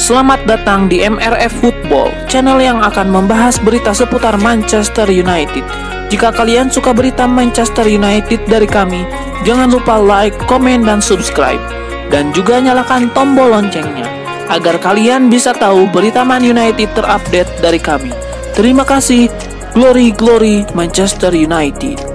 Selamat datang di MRF Football, channel yang akan membahas berita seputar Manchester United. Jika kalian suka berita Manchester United dari kami, jangan lupa like, komen, dan subscribe. Dan juga nyalakan tombol loncengnya, agar kalian bisa tahu berita Man United terupdate dari kami. Terima kasih, Glory Glory Manchester United.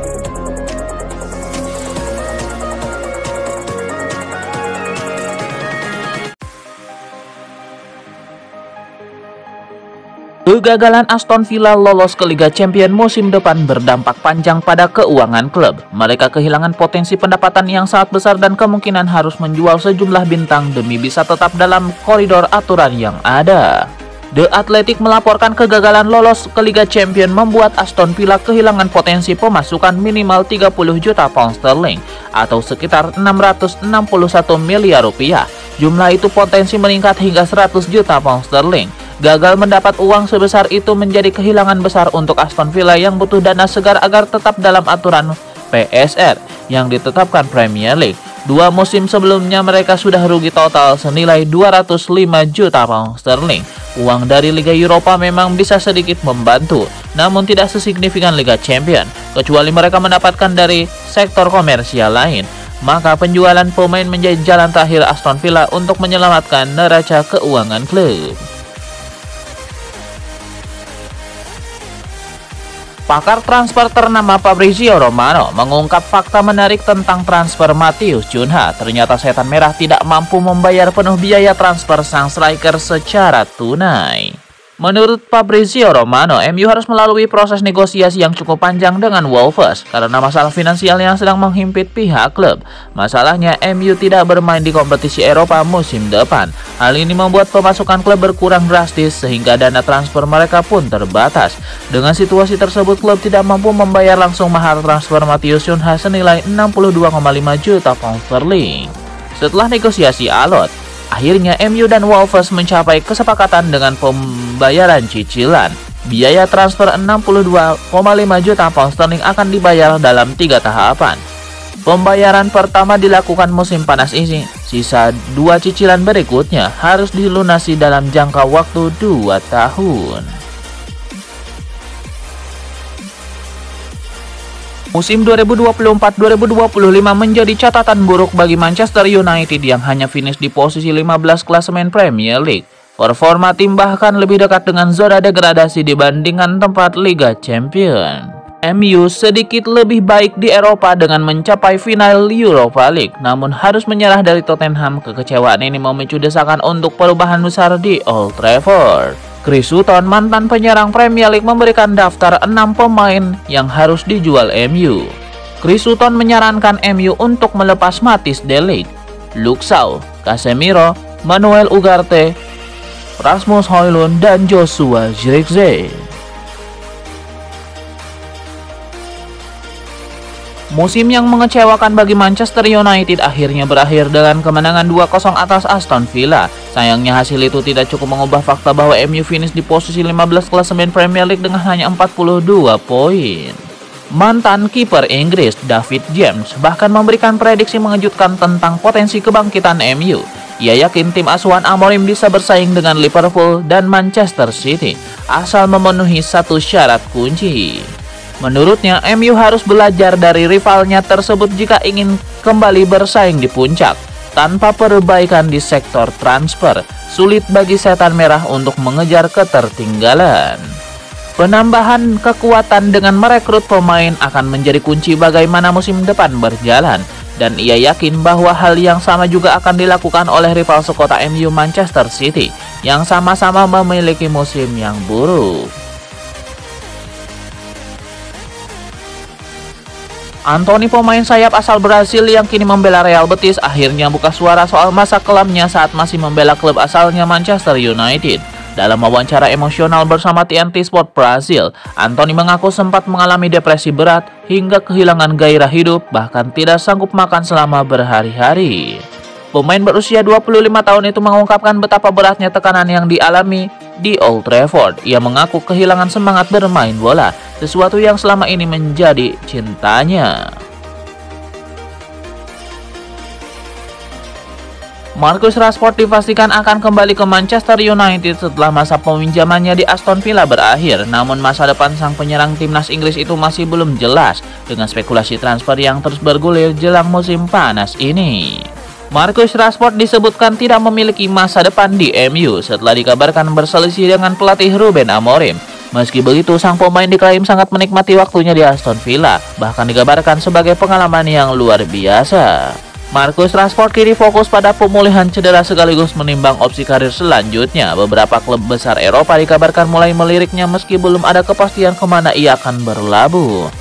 Kegagalan Aston Villa lolos ke Liga Champions musim depan berdampak panjang pada keuangan klub. Mereka kehilangan potensi pendapatan yang sangat besar dan kemungkinan harus menjual sejumlah bintang demi bisa tetap dalam koridor aturan yang ada. The Athletic melaporkan kegagalan lolos ke Liga Champions membuat Aston Villa kehilangan potensi pemasukan minimal 30 juta pound sterling atau sekitar 661 miliar rupiah. Jumlah itu potensi meningkat hingga 100 juta pound sterling. Gagal mendapat uang sebesar itu menjadi kehilangan besar untuk Aston Villa yang butuh dana segar agar tetap dalam aturan PSR yang ditetapkan Premier League. 2 musim sebelumnya mereka sudah rugi total senilai 205 juta pound sterling. Uang dari Liga Eropa memang bisa sedikit membantu, namun tidak sesignifikan Liga Champions, kecuali mereka mendapatkan dari sektor komersial lain. Maka penjualan pemain menjadi jalan terakhir Aston Villa untuk menyelamatkan neraca keuangan klub. Pakar transfer ternama Fabrizio Romano mengungkap fakta menarik tentang transfer Matheus Cunha. Ternyata Setan Merah tidak mampu membayar penuh biaya transfer sang striker secara tunai. Menurut Fabrizio Romano, MU harus melalui proses negosiasi yang cukup panjang dengan Wolves karena masalah finansial yang sedang menghimpit pihak klub. Masalahnya, MU tidak bermain di kompetisi Eropa musim depan. Hal ini membuat pemasukan klub berkurang drastis sehingga dana transfer mereka pun terbatas. Dengan situasi tersebut, klub tidak mampu membayar langsung mahar transfer Matheus Cunha senilai 62,5 juta pound sterling. Setelah negosiasi alot, akhirnya MU dan Wolves mencapai kesepakatan dengan pembayaran cicilan. Biaya transfer 62,5 juta pound sterling akan dibayar dalam 3 tahapan. Pembayaran pertama dilakukan musim panas ini. Sisa 2 cicilan berikutnya harus dilunasi dalam jangka waktu 2 tahun. Musim 2024-2025 menjadi catatan buruk bagi Manchester United yang hanya finish di posisi 15 klasemen Premier League. Performa tim bahkan lebih dekat dengan zona degradasi dibandingkan tempat Liga Champions. MU sedikit lebih baik di Eropa dengan mencapai final Europa League, namun harus menyerah dari Tottenham. Kekecewaan ini memicu desakan untuk perubahan besar di Old Trafford. Chris Sutton, mantan penyerang Premier League, memberikan daftar 6 pemain yang harus dijual MU. Chris Sutton menyarankan MU untuk melepas Matthijs de Ligt, Luke Shaw, Casemiro, Manuel Ugarte, Rasmus Højlund, dan Joshua Zirkzee. Musim yang mengecewakan bagi Manchester United akhirnya berakhir dengan kemenangan 2-0 atas Aston Villa. Sayangnya hasil itu tidak cukup mengubah fakta bahwa MU finish di posisi 15 klasemen Premier League dengan hanya 42 poin. Mantan kiper Inggris David James bahkan memberikan prediksi mengejutkan tentang potensi kebangkitan MU. Ia yakin tim asuhan Amorim bisa bersaing dengan Liverpool dan Manchester City asal memenuhi satu syarat kunci. Menurutnya, MU harus belajar dari rivalnya tersebut jika ingin kembali bersaing di puncak. Tanpa perbaikan di sektor transfer, sulit bagi Setan Merah untuk mengejar ketertinggalan. Penambahan kekuatan dengan merekrut pemain akan menjadi kunci bagaimana musim depan berjalan. Dan ia yakin bahwa hal yang sama juga akan dilakukan oleh rival sekota MU, Manchester City, yang sama-sama memiliki musim yang buruk. Anthony, pemain sayap asal Brasil yang kini membela Real Betis, akhirnya buka suara soal masa kelamnya saat masih membela klub asalnya Manchester United. Dalam wawancara emosional bersama TNT Sport Brasil, Anthony mengaku sempat mengalami depresi berat hingga kehilangan gairah hidup, bahkan tidak sanggup makan selama berhari-hari. Pemain berusia 25 tahun itu mengungkapkan betapa beratnya tekanan yang dialami di Old Trafford. Ia mengaku kehilangan semangat bermain bola, sesuatu yang selama ini menjadi cintanya. Marcus Rashford dipastikan akan kembali ke Manchester United setelah masa peminjamannya di Aston Villa berakhir. Namun masa depan sang penyerang timnas Inggris itu masih belum jelas dengan spekulasi transfer yang terus bergulir jelang musim panas ini. Marcus Rashford disebutkan tidak memiliki masa depan di MU setelah dikabarkan berselisih dengan pelatih Ruben Amorim. Meski begitu, sang pemain diklaim sangat menikmati waktunya di Aston Villa, bahkan dikabarkan sebagai pengalaman yang luar biasa. Marcus Rashford kini fokus pada pemulihan cedera sekaligus menimbang opsi karir selanjutnya. Beberapa klub besar Eropa dikabarkan mulai meliriknya meski belum ada kepastian kemana ia akan berlabuh.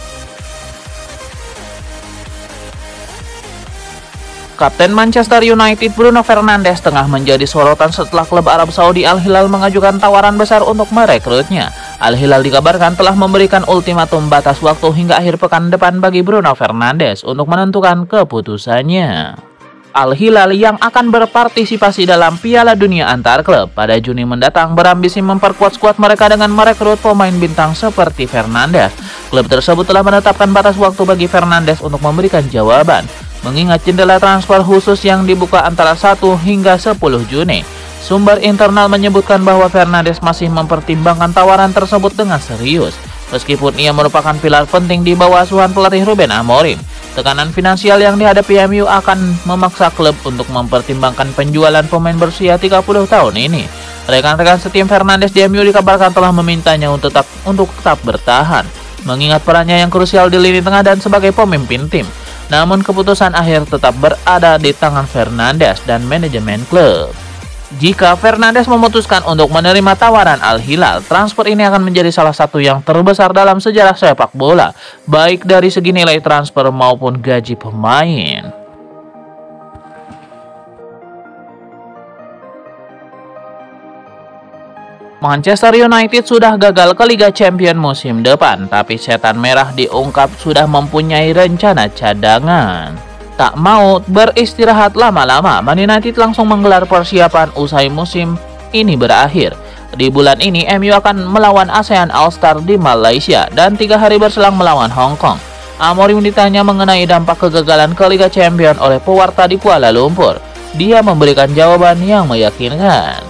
Kapten Manchester United Bruno Fernandes tengah menjadi sorotan setelah klub Arab Saudi Al Hilal mengajukan tawaran besar untuk merekrutnya. Al Hilal dikabarkan telah memberikan ultimatum batas waktu hingga akhir pekan depan bagi Bruno Fernandes untuk menentukan keputusannya. Al Hilal yang akan berpartisipasi dalam Piala Dunia antar klub pada Juni mendatang berambisi memperkuat skuad mereka dengan merekrut pemain bintang seperti Fernandes. Klub tersebut telah menetapkan batas waktu bagi Fernandes untuk memberikan jawaban, mengingat jendela transfer khusus yang dibuka antara 1 hingga 10 Juni. Sumber internal menyebutkan bahwa Fernandes masih mempertimbangkan tawaran tersebut dengan serius. Meskipun ia merupakan pilar penting di bawah asuhan pelatih Ruben Amorim, tekanan finansial yang dihadapi MU akan memaksa klub untuk mempertimbangkan penjualan pemain berusia 30 tahun ini. Rekan-rekan setim Fernandes di MU dikabarkan telah memintanya untuk tetap bertahan, mengingat perannya yang krusial di lini tengah dan sebagai pemimpin tim. Namun keputusan akhir tetap berada di tangan Fernandes dan manajemen klub. Jika Fernandes memutuskan untuk menerima tawaran Al Hilal, transfer ini akan menjadi salah satu yang terbesar dalam sejarah sepak bola, baik dari segi nilai transfer maupun gaji pemain. Manchester United sudah gagal ke Liga Champions musim depan, tapi setan merah diungkap sudah mempunyai rencana cadangan. Tak mau beristirahat lama-lama, Man United langsung menggelar persiapan usai musim ini berakhir. Di bulan ini, MU akan melawan ASEAN All-Star di Malaysia dan 3 hari berselang melawan Hong Kong. Amorim ditanya mengenai dampak kegagalan ke Liga Champions oleh pewarta di Kuala Lumpur. Dia memberikan jawaban yang meyakinkan.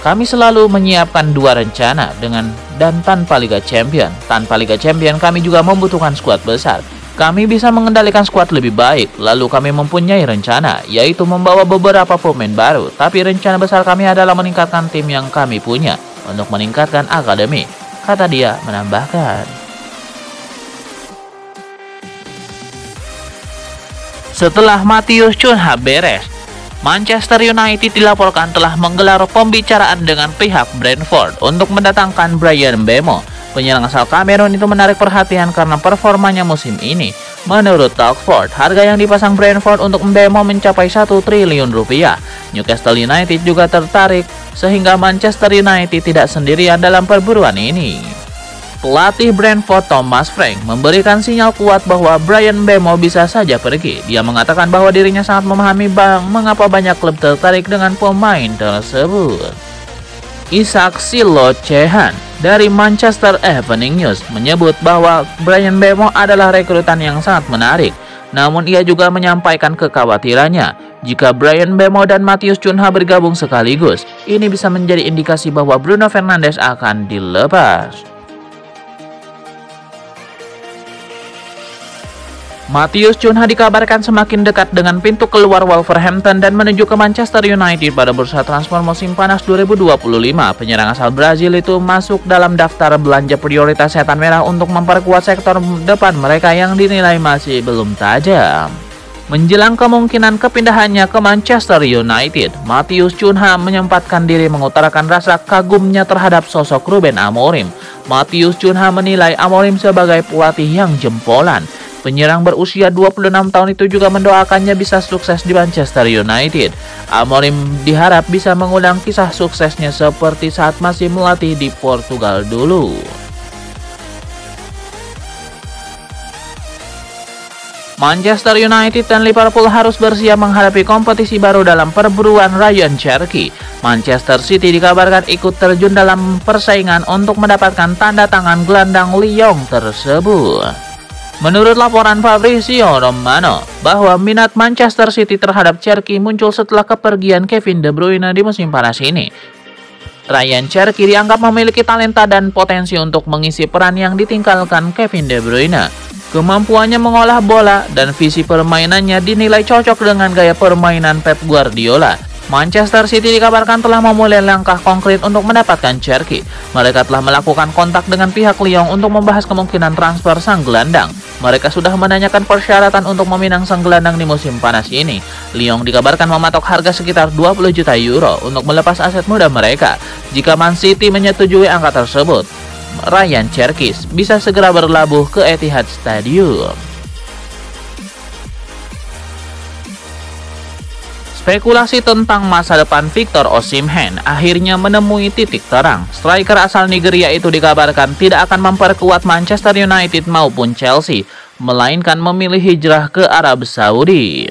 Kami selalu menyiapkan 2 rencana dengan dan tanpa Liga Champions. Tanpa Liga Champions, kami juga membutuhkan skuad besar. Kami bisa mengendalikan skuad lebih baik, lalu kami mempunyai rencana, yaitu membawa beberapa pemain baru. Tapi rencana besar kami adalah meningkatkan tim yang kami punya, untuk meningkatkan akademi, kata dia menambahkan. Setelah Matheus Cunha beres, Manchester United dilaporkan telah menggelar pembicaraan dengan pihak Brentford untuk mendatangkan Bryan Mbeumo. Penyerang asal Kamerun itu menarik perhatian karena performanya musim ini. Menurut Talksport, harga yang dipasang Brentford untuk Mbeumo mencapai 1 triliun rupiah. Newcastle United juga tertarik, sehingga Manchester United tidak sendirian dalam perburuan ini. Pelatih Brentford Thomas Frank memberikan sinyal kuat bahwa Bryan Mbeumo bisa saja pergi. Dia mengatakan bahwa dirinya sangat memahami mengapa banyak klub tertarik dengan pemain tersebut. Isak Silocehan dari Manchester Evening News menyebut bahwa Bryan Mbeumo adalah rekrutan yang sangat menarik. Namun ia juga menyampaikan kekhawatirannya jika Bryan Mbeumo dan Matheus Cunha bergabung sekaligus. Ini bisa menjadi indikasi bahwa Bruno Fernandes akan dilepas. Matheus Cunha dikabarkan semakin dekat dengan pintu keluar Wolverhampton dan menuju ke Manchester United pada bursa transfer musim panas 2025. Penyerang asal Brazil itu masuk dalam daftar belanja prioritas setan merah untuk memperkuat sektor depan mereka yang dinilai masih belum tajam. Menjelang kemungkinan kepindahannya ke Manchester United, Matheus Cunha menyempatkan diri mengutarakan rasa kagumnya terhadap sosok Ruben Amorim. Matheus Cunha menilai Amorim sebagai pelatih yang jempolan. Penyerang berusia 26 tahun itu juga mendoakannya bisa sukses di Manchester United. Amorim diharap bisa mengulang kisah suksesnya seperti saat masih melatih di Portugal dulu. Manchester United dan Liverpool harus bersiap menghadapi kompetisi baru dalam perburuan Ryan Cherky. Manchester City dikabarkan ikut terjun dalam persaingan untuk mendapatkan tanda tangan gelandang Lyon tersebut. Menurut laporan Fabrizio Romano, bahwa minat Manchester City terhadap Cherki muncul setelah kepergian Kevin De Bruyne di musim panas ini. Ryan Cherki dianggap memiliki talenta dan potensi untuk mengisi peran yang ditinggalkan Kevin De Bruyne. Kemampuannya mengolah bola dan visi permainannya dinilai cocok dengan gaya permainan Pep Guardiola. Manchester City dikabarkan telah memulai langkah konkret untuk mendapatkan Cherki. Mereka telah melakukan kontak dengan pihak Lyon untuk membahas kemungkinan transfer sang gelandang. Mereka sudah menanyakan persyaratan untuk meminang sang gelandang di musim panas ini. Lyon dikabarkan mematok harga sekitar 20 juta euro untuk melepas aset muda mereka. Jika Man City menyetujui angka tersebut, Ryan Cherki bisa segera berlabuh ke Etihad Stadium. Spekulasi tentang masa depan Victor Osimhen akhirnya menemui titik terang. Striker asal Nigeria itu dikabarkan tidak akan memperkuat Manchester United maupun Chelsea, melainkan memilih hijrah ke Arab Saudi.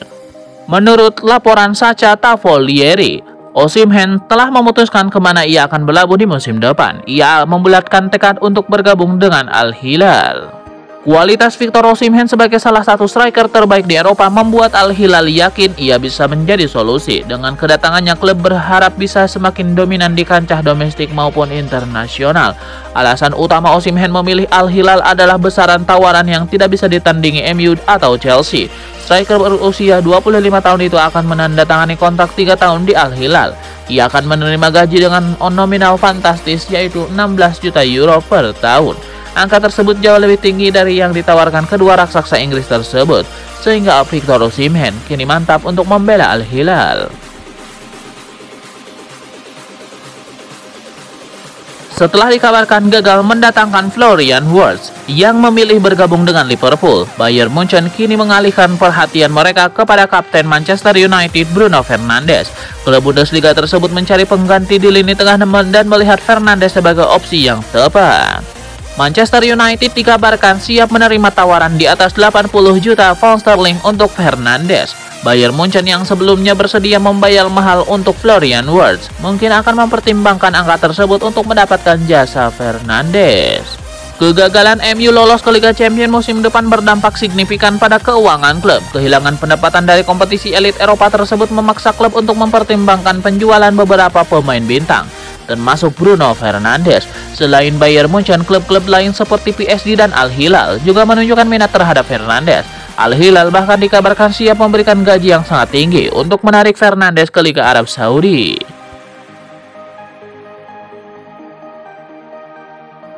Menurut laporan Sacha Tavolieri, Osimhen telah memutuskan kemana ia akan berlabuh di musim depan. Ia membulatkan tekad untuk bergabung dengan Al Hilal. Kualitas Victor Osimhen sebagai salah satu striker terbaik di Eropa membuat Al Hilal yakin ia bisa menjadi solusi. Dengan kedatangannya, klub berharap bisa semakin dominan di kancah domestik maupun internasional. Alasan utama Osimhen memilih Al Hilal adalah besaran tawaran yang tidak bisa ditandingi MU atau Chelsea. Striker berusia 25 tahun itu akan menandatangani kontrak 3 tahun di Al Hilal. Ia akan menerima gaji dengan nominal fantastis yaitu 16 juta euro per tahun. Angka tersebut jauh lebih tinggi dari yang ditawarkan kedua raksasa Inggris tersebut, sehingga Victor Osimhen kini mantap untuk membela Al Hilal. Setelah dikabarkan gagal mendatangkan Florian Wirtz yang memilih bergabung dengan Liverpool, Bayern Munchen kini mengalihkan perhatian mereka kepada kapten Manchester United Bruno Fernandes. Klub Bundesliga tersebut mencari pengganti di lini tengah dan melihat Fernandes sebagai opsi yang tepat. Manchester United dikabarkan siap menerima tawaran di atas 80 juta pound sterling untuk Fernandes. Bayern Munchen yang sebelumnya bersedia membayar mahal untuk Florian Wirtz mungkin akan mempertimbangkan angka tersebut untuk mendapatkan jasa Fernandes. Kegagalan MU lolos ke Liga Champions musim depan berdampak signifikan pada keuangan klub. Kehilangan pendapatan dari kompetisi elit Eropa tersebut memaksa klub untuk mempertimbangkan penjualan beberapa pemain bintang, termasuk Bruno Fernandes. Selain Bayern Munchen, klub-klub lain seperti PSG dan Al Hilal juga menunjukkan minat terhadap Fernandes. Al Hilal bahkan dikabarkan siap memberikan gaji yang sangat tinggi untuk menarik Fernandes ke Liga Arab Saudi.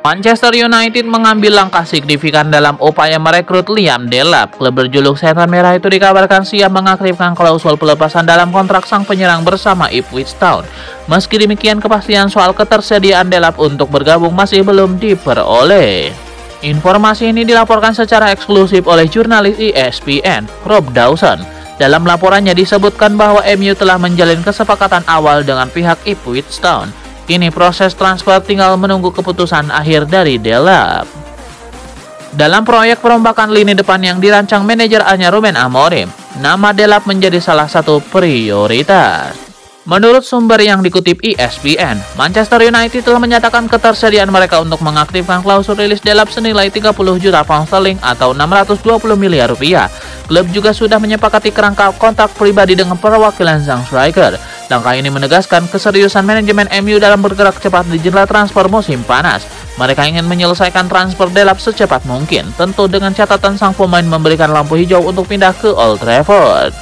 Manchester United mengambil langkah signifikan dalam upaya merekrut Liam Delap. Klub berjuluk Setan Merah itu dikabarkan siap mengaktifkan klausul pelepasan dalam kontrak sang penyerang bersama Ipswich Town. Meski demikian, kepastian soal ketersediaan Delap untuk bergabung masih belum diperoleh. Informasi ini dilaporkan secara eksklusif oleh jurnalis ESPN, Rob Dawson. Dalam laporannya disebutkan bahwa MU telah menjalin kesepakatan awal dengan pihak Ipswich Town. Kini proses transfer tinggal menunggu keputusan akhir dari Delap. Dalam proyek perombakan lini depan yang dirancang manajer anyar Ruben Amorim, nama Delap menjadi salah satu prioritas. Menurut sumber yang dikutip ESPN, Manchester United telah menyatakan ketersediaan mereka untuk mengaktifkan klausul rilis Delap senilai 30 juta pound sterling atau 620 miliar rupiah. Klub juga sudah menyepakati kerangka kontrak pribadi dengan perwakilan sang striker. Langkah ini menegaskan keseriusan manajemen MU dalam bergerak cepat di jendela transfer musim panas. Mereka ingin menyelesaikan transfer Delap secepat mungkin, tentu dengan catatan sang pemain memberikan lampu hijau untuk pindah ke Old Trafford.